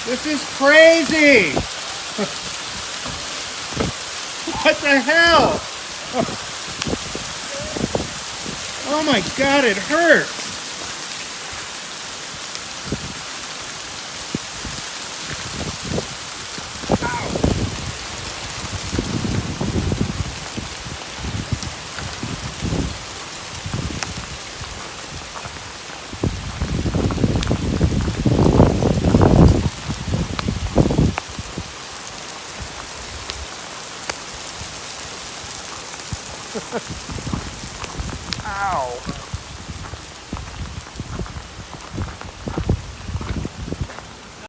This is crazy! What the hell? Oh my god, it hurts! Ow.